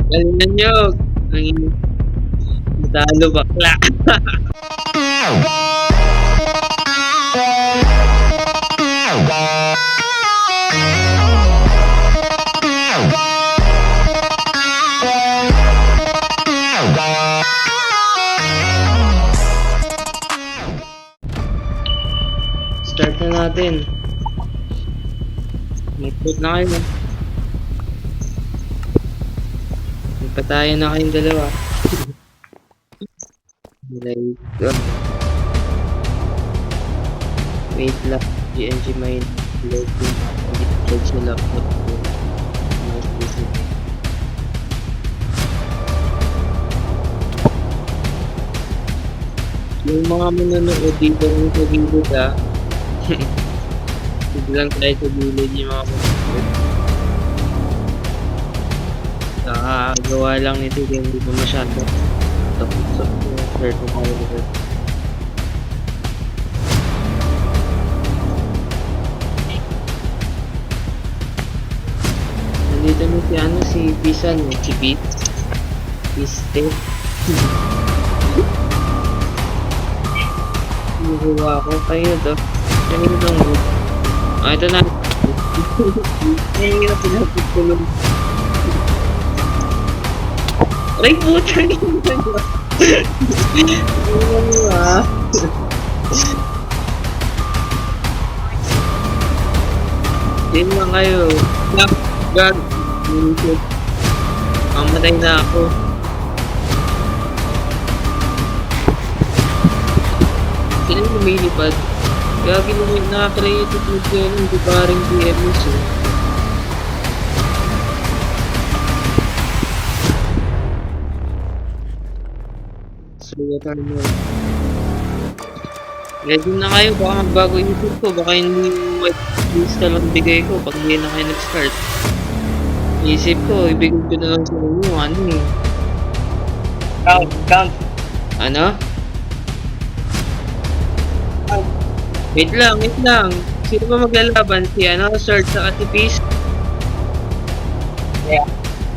Galingan nyo. Natalo bakla. Start na natin. Mag-put na kayo. Magpatayan na kayong dalawa. Wait lang. GNG mine. Loading. Charge sa laptop ko. Yung mga manonood dito ng sa gilid biglang tayo sa gilid yung mga manonood. Nakakagawa lang nito kaya hindi pa masyado tapos sa shirt ko tayo. Nandito na si Pisan si Piste. Hiwa ko kayo to. Yan yung itong group. Ito na. Yan yung pinapagkulong. Aray puta yun. Yan lang kayo. God. Mamatay na ako. Sila yung lumilipad. Kaya nakakreative mo siya yung di paring DMS So, yata mo. Ready na kayo. Baka magbago yung YouTube ko. Baka hindi yung white list na lang bigay ko pag hindi na kayo nag-start. Isip ko, ibigay ko na lang sa inyo. Ano eh. Count. Ano? Wait lang. Sino ba maglalaban? Si Sir sa si Peace? Yeah.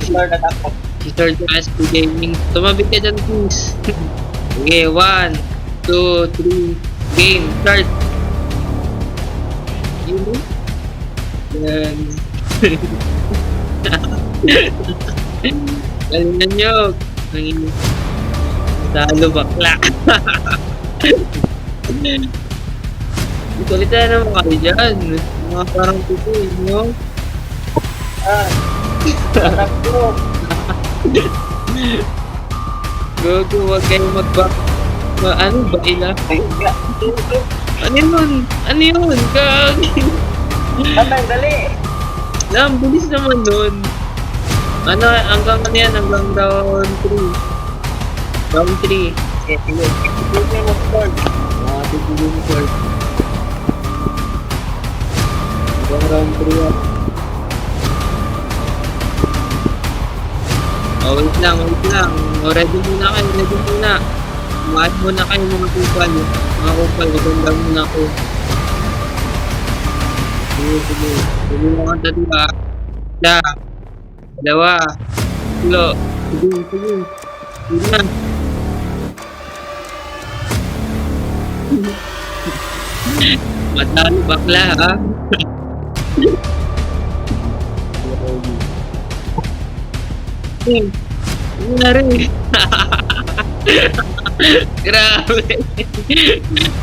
Start na ako. Si Sir sa SP Gaming. Tumabit ka dyan, Peace. Okay, 1, 2, 3, game, start! Yun. Yan. Galingan nyo. Talo bakla. Kulit na naman kayo dyan. Mga parang tutoy, no? Anak ko. Gogo, huwag kayong mag-back. Ano ba ila? Ano yun? Gagi. Tatang, dali. Bilis naman nun. Hanggang ano yan? Hanggang round 3. Round 3. Sige. Sige mo start. Tigilin mo start. Hanggang round 3 yan. Wait lang. Ready muna kayo. Umaad muna kayo mga kupal. Magandang muna ako. Sige. Sige mo kanta diba? Isa. Dalawa. Tulo. Sige. Sige na. Matalo bakla ha? Ano na rin?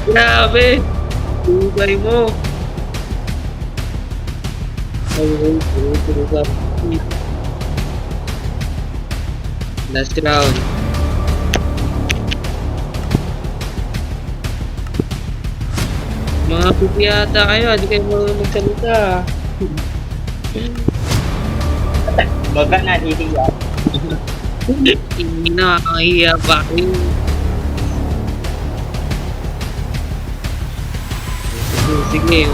Grabe! Tugay mo! Last round. Mga pupi yata kayo, hindi kayo marunong magsalita. Baga na, hihiya. Hindi na, nakakahiya pa kayo. Sige.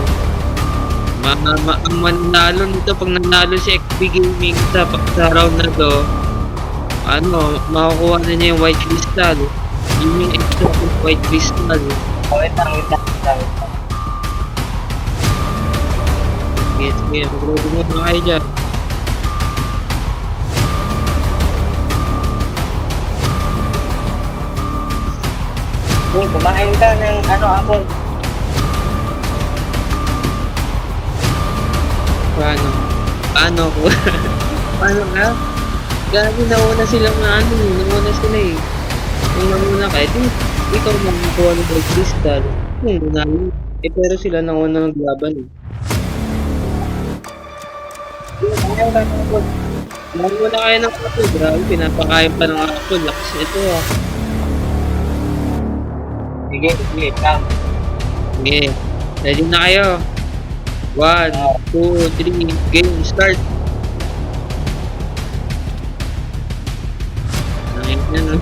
Ang manalo nito pag nanalo si XP Gaming sa round na to, makukuha na niya yung white crystal. Yun yung extra white crystal. Wait lang. Sige. Mag-ready mo na kayo dyan. Uy, kumain ka ng apple. Paano ko? Paano ka? Gagi, nauna sila eh. Kung nauna ka, ikaw makakuha ng gold crystal. Nanalo. Pero sila nauna naglaban eh. Kumain ka ng apple. Nauna kayo ng apple, grabe, pinapakain pa ng apple. Lakas ito ah. Sige, come. Sige, ready na kayo. 1, 2, 3, game start. Ayun na.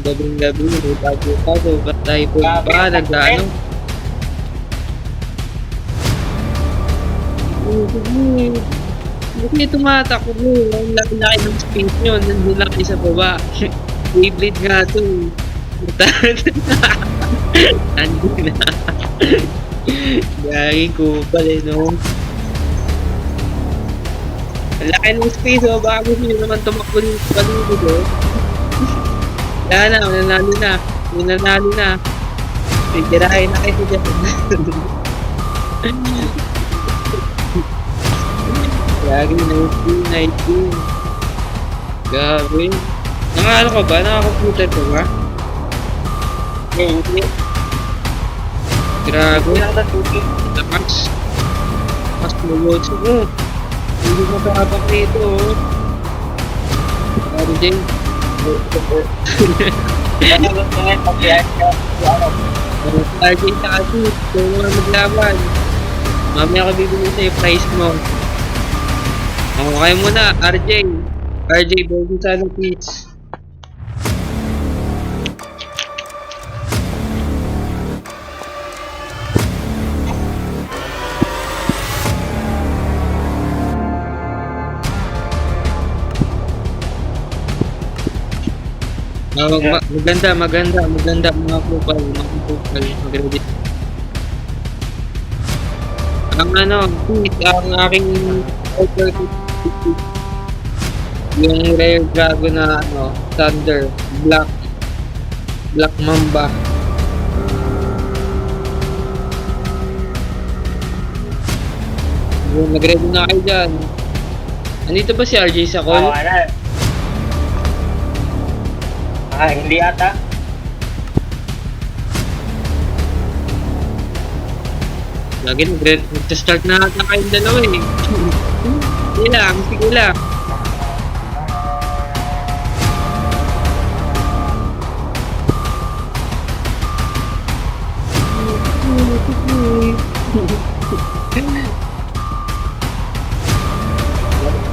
Gabing-gabi, may bago-bago. Ba't tayo po ba? Nag-ano? Hindi tumatakbo mo. Ang laki-laki ng space nyo. Nandun lang kayo sa baba. Beyblade nga to. Andun na. Gagi ko pala, no? Ang laki ng space, oh. Baka gusto nyo naman tumakbo ng paligid, oh. Wala na, nanalo na. Tirahin na kayo dyan. Gagi, 19. Gabi. Nakaano ka ba? Naka-computer ka ba? Hindi. Grabe. Hindi lang na tuti. Lakas. Mas mulotso mo. Hindi mo kaabak nito, oh. Grabe din. Ano gusto nga pag-iyan ka? Target na kasi. Kung mo maglaban. Mamaya ka bibili sa'yo price mo. Okay muna, RJ. RJ, bago sana please. Maganda mga kupal, mag-ready. Ang aking offer yung rare dragon na thunder, black mamba. Mag-ready na kayo dyan. Andito ba si RJ sa call? Hindi ata. Lagi nag-start na ata kayong dalawa eh. Sige lang.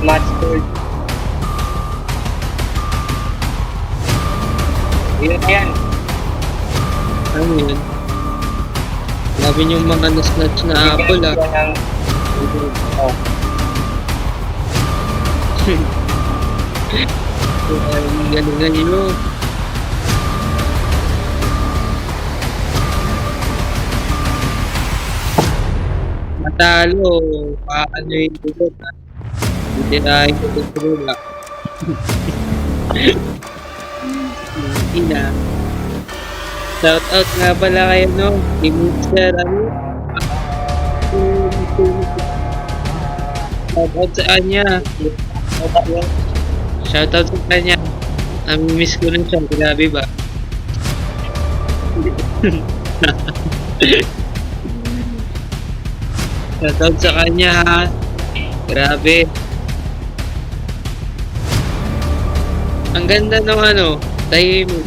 Match third. Yan. Ano yun? Labi yung mga nasnatch na apple ah. Oh. Galingan nyo. Matalo. Paano yung tugot ah. Hindi na yung tugot ah. Ina. Shout out nga pala kayo no. Mixer Shout out sa kanya. Shout out sa kanya. Miss ko rin siya. Grabe ba? Shout out sa kanya ha. Grabe. Ang ganda ng tahimik.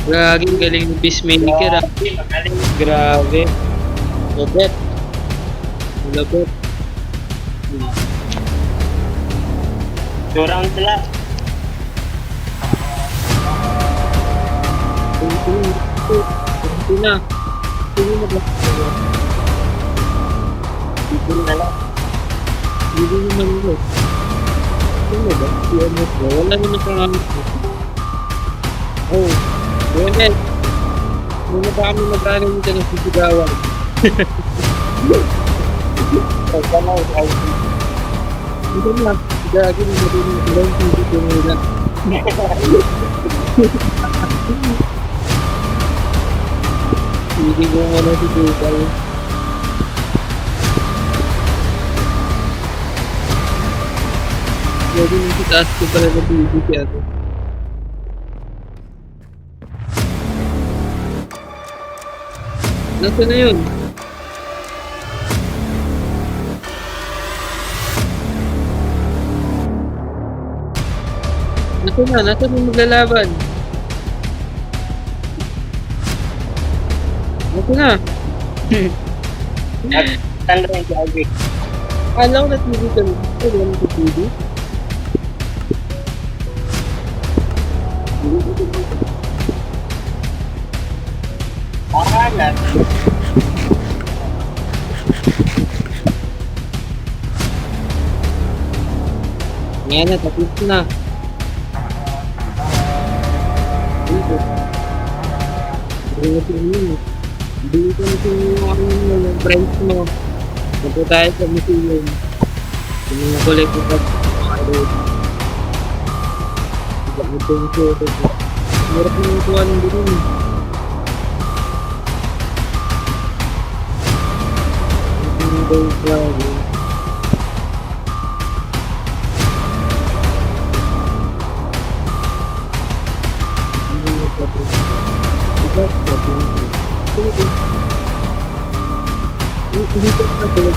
Gaging galing ng peacemaker ah. Grabe. Labot. Durang sila. Ito na. Dito na lang. Hindi naman ito. Ano ba? Wala naman sa Oh. Go ahead. Muna ba kami mag-ano dito ng sisigawan? So, kamay, ay, Ito na, gagi na natin yung ilang TV ko nila. Hindi ko nga na si Tukal. Gagi nang sitaas ko pala na TV kaya to. Nasaan na yun? Nasaan yung maglalaban? Nasaan na? at tanda yung gabi. Kala ko na TV ka rin. Wala na sa TV. Pangalan. Ngayon na, tapos na. Dito. Dito yun. Dito yung friends mo. Punta tayo sa museum. Yung mga collect ko sa mga road. Ito yung photo ko. Hirap yung kuha ng doon. Ito yung travel. Dito ka tulad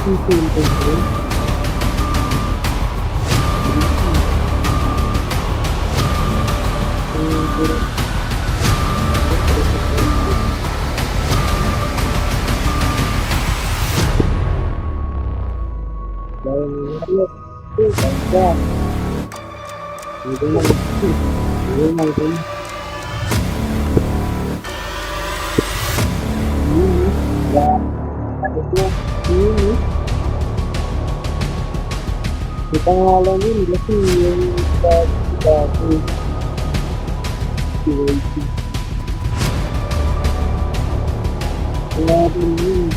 dito yung control. May pangalan yun kasi yung dati QAC. Kaya yun.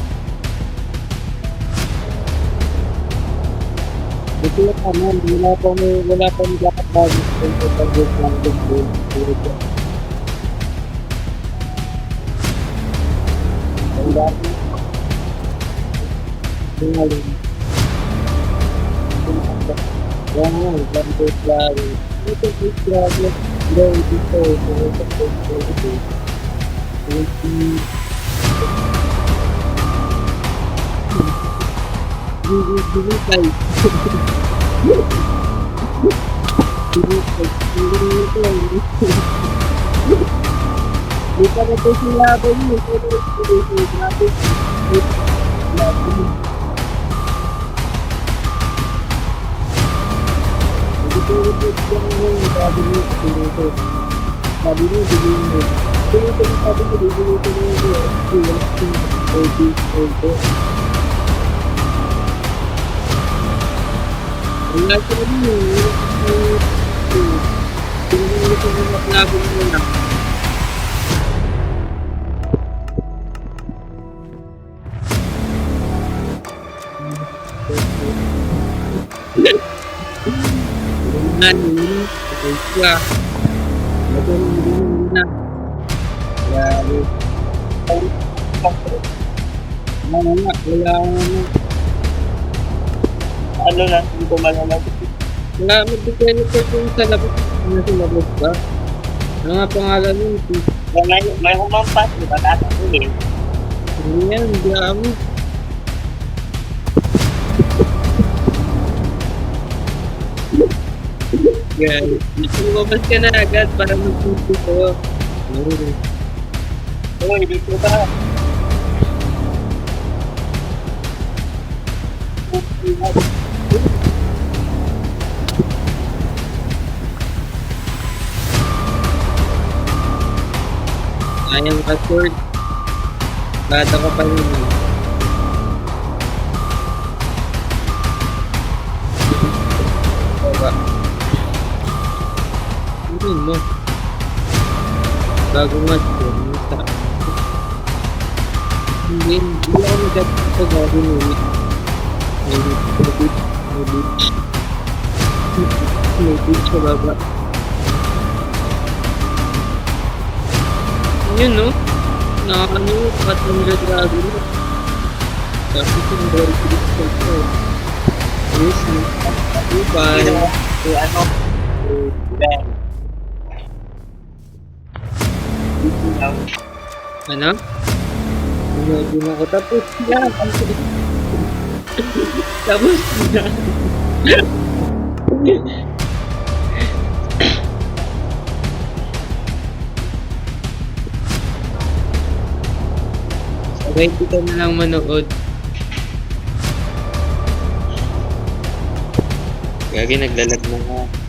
Ito yung kaman, wala pa may dapat bago sa ito pag-group lang din. Ang dati. Tingnan. Jangan, lanjut lagi. Itu lagi dari itu itu. Dulu kali. Bukan itu siapa ini? Itu gratis. Ano na, hindi ko malalag. Wala, mag-depende pa kung sa labas. Ano sa labas ba? Ano nga pangalan yun? May humampas, di ba? Tatapunin. Hindi yan, hindi ako. Guys, lumabas ka na agad para mag-puso ko. Uy, dito ba? Ayang password. Bata ka pa rin. Baba. Tingin mo. Bago match yun. Hindi ako nag-get sa gagawin yun. May beach sa baba. Yun no? Nakakano, 400 gagawin mo. Tapos yung very critical ko. Yes, no? Bye. Si ano? Si Ben. Ano? Hindi na ako tapos na. Tapos na. Sabay ka na lang manood. Gagi naglalag na nga.